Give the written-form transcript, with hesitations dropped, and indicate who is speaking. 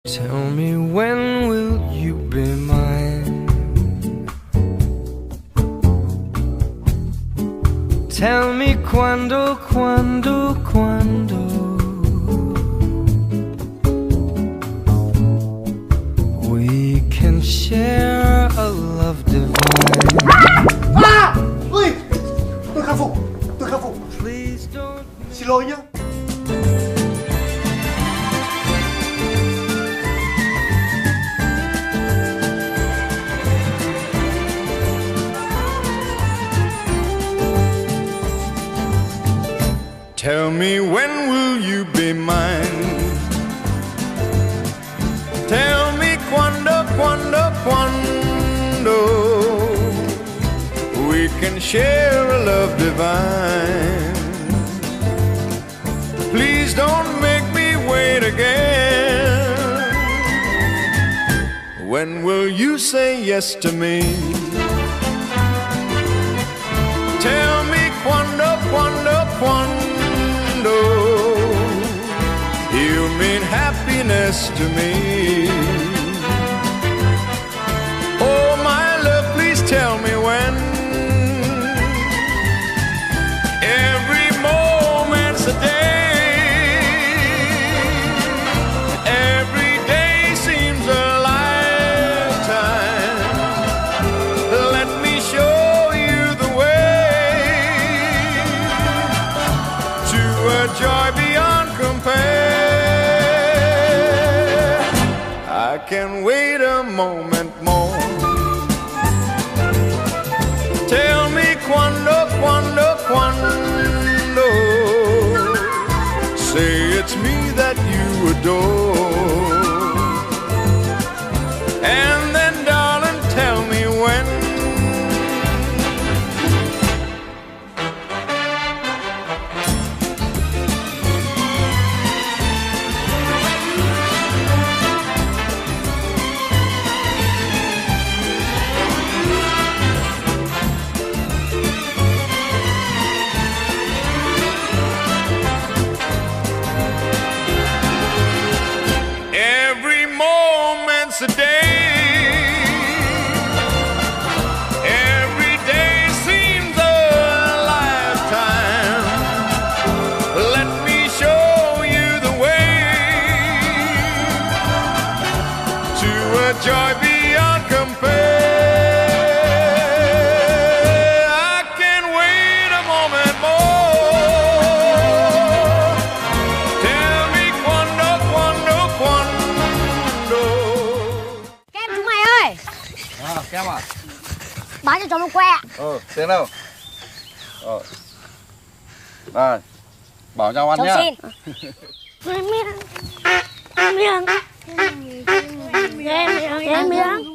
Speaker 1: Tell me when will you be mine? Tell me quando, quando, quando we can share a love divine.
Speaker 2: Ui, tôi khắc phục.
Speaker 1: Please don't.
Speaker 2: Xin lỗi nhá.
Speaker 3: Tell me when will you be mine? Tell me quando, quando, quando we can share a love divine. Please don't make me wait again. When will you say yes to me? Tell me quando, quando, quando you mean happiness to me. Oh my love, please tell me when. Every moment's a day. Every day seems a lifetime. Let me show you the way to a joy beyond compare. I can wait a moment more. Tell me quando, quando, quando. Say it's me that you adore. And then darling, tell me when. Every moment's a day. Every day seems a lifetime. Let me show you the way to a joy beyond compare. I can't wait a moment more. Tell me quando, quando, quando.
Speaker 4: Kem chúng mày ơi,
Speaker 5: Kem à?
Speaker 4: bán cho chó một que.
Speaker 5: Tiền đâu? Đây, bảo nhau ăn
Speaker 4: Cháu
Speaker 5: nhá.
Speaker 4: xin. Miếng. Miếng. Miếng.